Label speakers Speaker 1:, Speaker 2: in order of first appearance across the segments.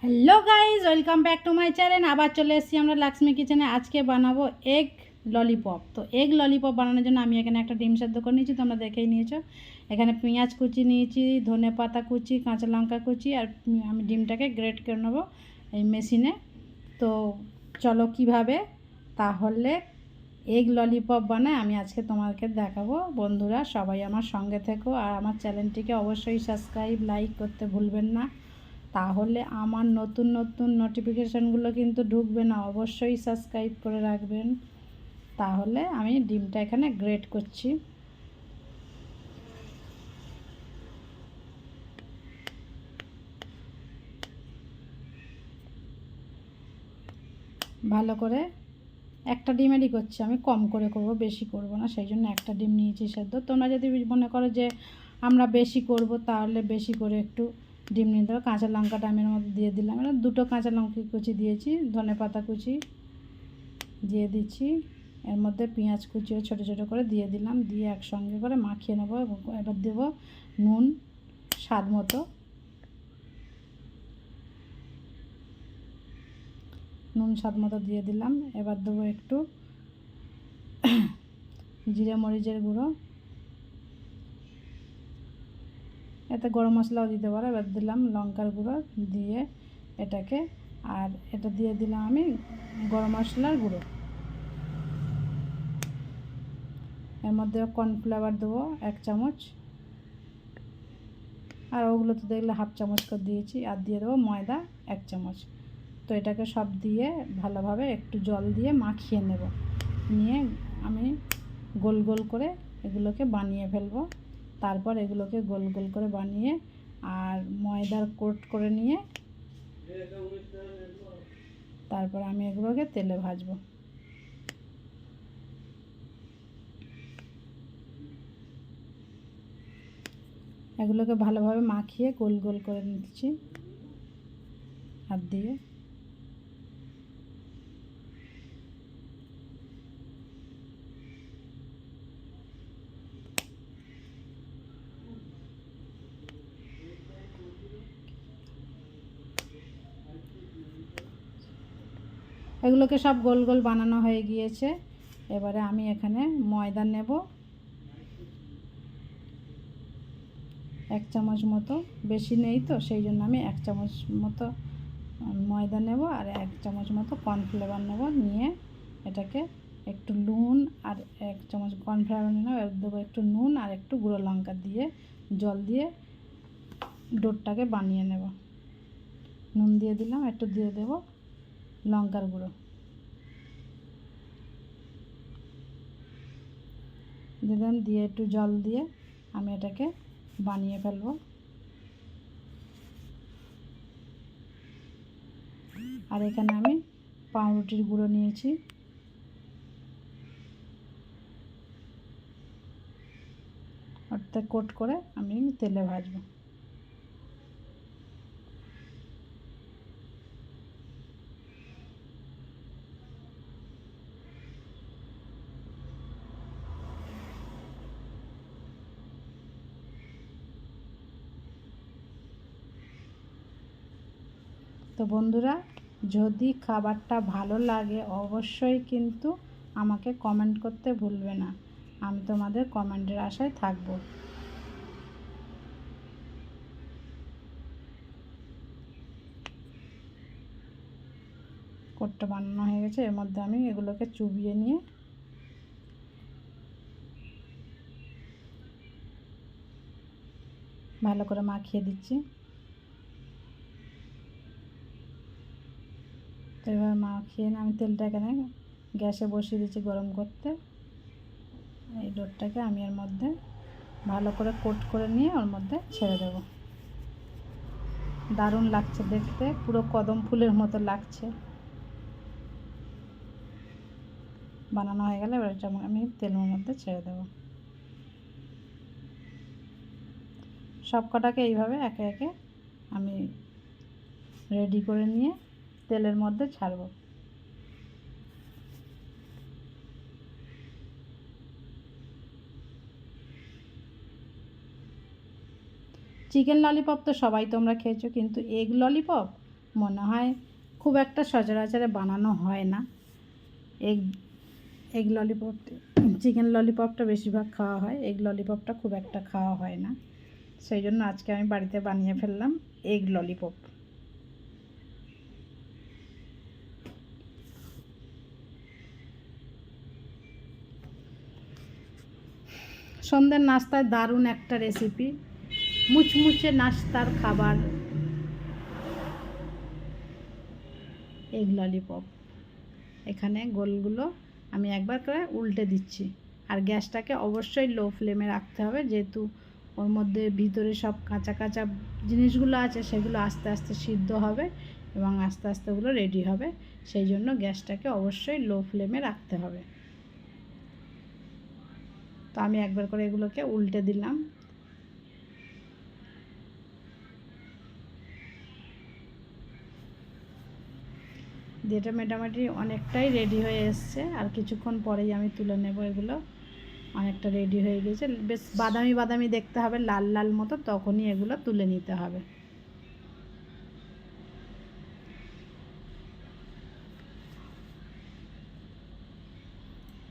Speaker 1: Hello guys, welcome back to my channel. আবার চলে এসেছি আমরা লাক্সমি কিচেনে। আজকে বানাবো এগ ললিপপ। তো এগ ললিপপ বানানোর জন্য আমি এখানে একটা ডিম সেদ্ধ করে নিয়েছি, তোমরা দেখেই নিয়েছো। এখানে পেঁয়াজ কুচি নিয়েছি, ধনে পাতা কুচি, কাঁচা লঙ্কা কুচি, আর আমি ডিমটাকে গ্রেট করে নেবো এই মেশিনে। তো চলো কিভাবে তাহলে এগ ললিপপ বানায় আমি আজকে তোমাকে দেখাবো। বন্ধুরা সবাই আমার সঙ্গে থেকো, আর আমার চ্যানেলটিকে অবশ্যই সাবস্ক্রাইব লাইক করতে ভুলবেন না, তাহলে আমার নতুন নতুন নোটিফিকেশানগুলো কিন্তু ঢুকবে না। অবশ্যই সাবস্ক্রাইব করে রাখবেন। তাহলে আমি ডিমটা এখানে গ্রেট করছি। ভালো করে একটা ডিমেরই করছি, আমি কম করে করব, বেশি করব না, সেই জন্য একটা ডিম নিয়েছি সেদ্ধ। তোমরা যদি মনে করো যে আমরা বেশি করব তাহলে বেশি করে একটু ডিম নিয়ে দেবো। কাঁচা লঙ্কাটা আমি এর মধ্যে দিয়ে দিলাম, এটা দুটো কাঁচা লঙ্কা কুচি দিয়েছি, ধনে পাতা কুচি দিয়ে দিচ্ছি, এর মধ্যে পেঁয়াজ কুচিও ছোটো ছোটো করে দিয়ে দিলাম, দিয়ে একসঙ্গে করে মাখিয়ে নেবো। এবার দেবো নুন স্বাদ মতো, দিয়ে দিলাম। এবার দেবো একটু জিরে মরিচের গুঁড়ো, এতে গরম মশলাও দিতে পারো। এবার দিলাম লঙ্কার গুঁড়ো দিয়ে এটাকে, আর এটা দিয়ে দিলাম আমি গরম মশলার গুঁড়ো। এর মধ্যে কর্নফ্লাওয়ার দেবো 1 চামচ, আর ওগুলো তো দেখলে হাফ চামচ করে দিয়েছি, আর দিয়ে দেবো ময়দা 1 চামচ। তো এটাকে সব দিয়ে ভালোভাবে একটু জল দিয়ে মাখিয়ে নেব, নিয়ে আমি গোল গোল করে এগুলোকে বানিয়ে ফেলবো। তারপর এগুলোকে গোল গোল করে বানিয়ে আর ময়দার কোট করে নিয়ে তারপর আমি এগুলোকে তেলে ভাজবো। এগুলোকে ভালোভাবে মাখিয়ে গোল গোল করে নিচ্ছি হাত দিয়ে। এগুলোকে সব গোল গোল বানানো হয়ে গিয়েছে। এবারে আমি এখানে ময়দা নেব 1 চামচ মতো, বেশি নেই তো সেই জন্য আমি 1 চামচ মতো ময়দা নেব, আর 1 চামচ মতো কর্নফ্লাওয়ার নেব, নিয়ে এটাকে একটু নুন আর 1 চামচ কর্নফ্লাওয়ার নেব, এর দেবো একটু নুন আর একটু গুঁড়ো লঙ্কা দিয়ে জল দিয়ে ডোটাকে বানিয়ে নেব। নুন দিয়ে দিলাম, একটু দিয়ে দেব লঙ্কার গুঁড়ো, দিলাম, দিয়ে একটু জল দিয়ে আমি এটাকে বানিয়ে ফেলবো। আর এখানে আমি পাউরুটির গুঁড়ো নিয়েছি, ওটা কোট করে আমি তেলে ভাজবো। তো বন্ধুরা, যদি খাবারটা ভালো লাগে অবশ্যই কিন্তু আমাকে কমেন্ট করতে ভুলবে না, আমি তোমাদের কমেন্টের আশায় থাকবো। কোটটা বানানো হয়ে গেছে, এর মধ্যে আমি এগুলোকে চুবিয়ে নিয়ে ভালো করে মাখিয়ে দিচ্ছি। তো এবার মাখিয়ে নিয়ে আমি তেলটা এখানে গ্যাসে বসিয়ে দিচ্ছি গরম করতে। এই ডোরটাকে আমি এর মধ্যে ভালো করে কোট করে নিয়ে ওর মধ্যে ছেড়ে দেব। দারুণ লাগছে দেখতে, পুরো কদম ফুলের মতো লাগছে। বানানো হয়ে গেলে এবার এটা আমি তেলের মধ্যে ছেড়ে দেব। সব কটাকে এইভাবে একে একে আমি রেডি করে নিয়ে তেলের মধ্যে ছাড়ব। চিকেন ললিপপ তো সবাই তোমরা খেয়েছো, কিন্তু এগ ললিপপ মনে হয় খুব একটা সচরাচরে বানানো হয় না। এগ এগ ললিপপ, চিকেন ললিপপটা বেশিরভাগ খাওয়া হয়, এগ ললিপপটা খুব একটা খাওয়া হয় না। সেই জন্য আজকে আমি বাড়িতে বানিয়ে ফেললাম এগ ললিপপ। সন্ধ্যের নাস্তায় দারুণ একটা রেসিপি, মুচমুচে নাস্তার খাবার এগ ললিপপ। এখানে গোলগুলো আমি একবার করে উল্টে দিচ্ছি, আর গ্যাসটাকে অবশ্যই লো ফ্লেমে রাখতে হবে, যেহেতু ওর মধ্যে ভিতরে সব কাঁচা কাঁচা জিনিসগুলো আছে, সেগুলো আস্তে আস্তে সিদ্ধ হবে এবং আস্তে আস্তে ওগুলো রেডি হবে। সেই জন্য গ্যাসটাকে অবশ্যই লো ফ্লেমে রাখতে হবে। তো আমি একবার করে এগুলোকে উল্টে দিলাম। যেটা মোটামুটি অনেকটাই রেডি হয়ে এসছে, আর কিছুক্ষণ পরেই আমি তুলে নেব। এগুলো অনেকটা রেডি হয়ে গেছে, বেশ বাদামি বাদামি দেখতে হবে, লাল লাল মতো, তখনই এগুলো তুলে নিতে হবে।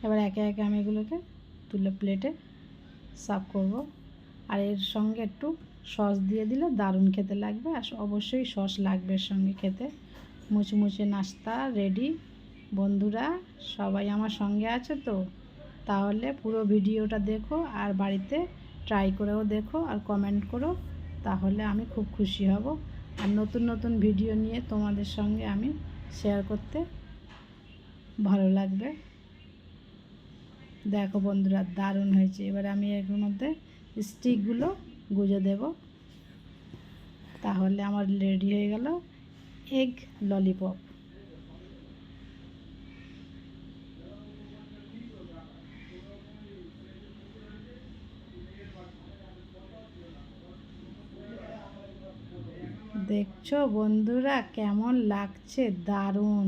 Speaker 1: এবার একে একে আমি এগুলোকে তুলে প্লেটে সার্ভ করব। আর এর সঙ্গে একটু সস দিয়ে দিলে দারুণ খেতে লাগবে, আর অবশ্যই সস লাগবে এর সঙ্গে খেতে। মুচমুচে নাস্তা রেডি। বন্ধুরা সবাই আমার সঙ্গে আছে তো? তাহলে পুরো ভিডিওটা দেখো, আর বাড়িতে ট্রাই করেও দেখো, আর কমেন্ট করো, তাহলে আমি খুব খুশি হব। আর নতুন নতুন ভিডিও নিয়ে তোমাদের সঙ্গে আমি শেয়ার করতে ভালো লাগবে। দেখো বন্ধুরা, দারুণ হয়েছে। এবারে আমি এর মধ্যে স্টিকগুলো গুঁজে দেব, তাহলে আমার রেডি হয়ে গেল এগ ললিপপ। দেখছো বন্ধুরা কেমন লাগছে? দারুণ।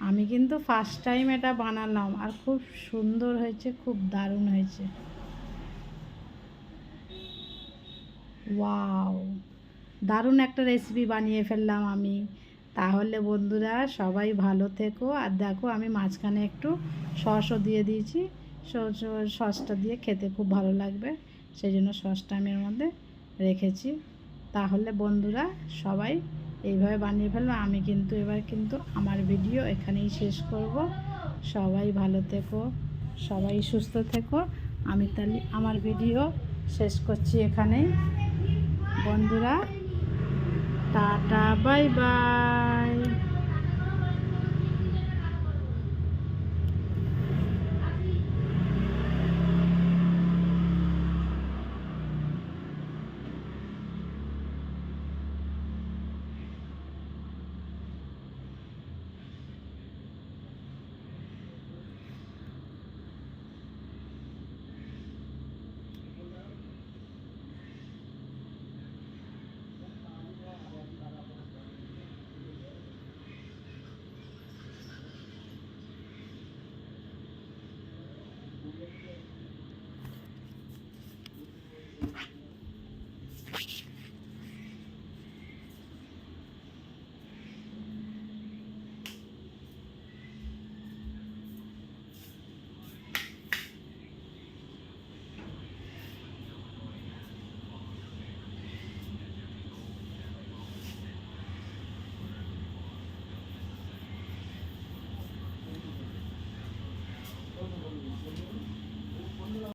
Speaker 1: আমি কিন্তু ফার্স্ট টাইম এটা বানালাম, আর খুব সুন্দর হয়েছে, খুব দারুণ হয়েছে। ওয়াও, দারুণ একটা রেসিপি বানিয়ে ফেললাম আমি। তাহলে বন্ধুরা সবাই ভালো থেকো। আর দেখো আমি মাঝখানে একটু সসও দিয়ে দিয়েছি, সসটা দিয়ে খেতে খুব ভালো লাগবে, সেই জন্য সসটা আমি এর মধ্যে রেখেছি। তাহলে বন্ধুরা সবাই এইভাবে বানিয়ে ফেলবো। আমি কিন্তু এবার আমার ভিডিও এখানেই শেষ করব। সবাই ভালো থেকো, সবাই সুস্থ থেকো। আমি তাহলে আমার ভিডিও শেষ করছি এখানেই। বন্ধুরা টাটা, বাই বাই।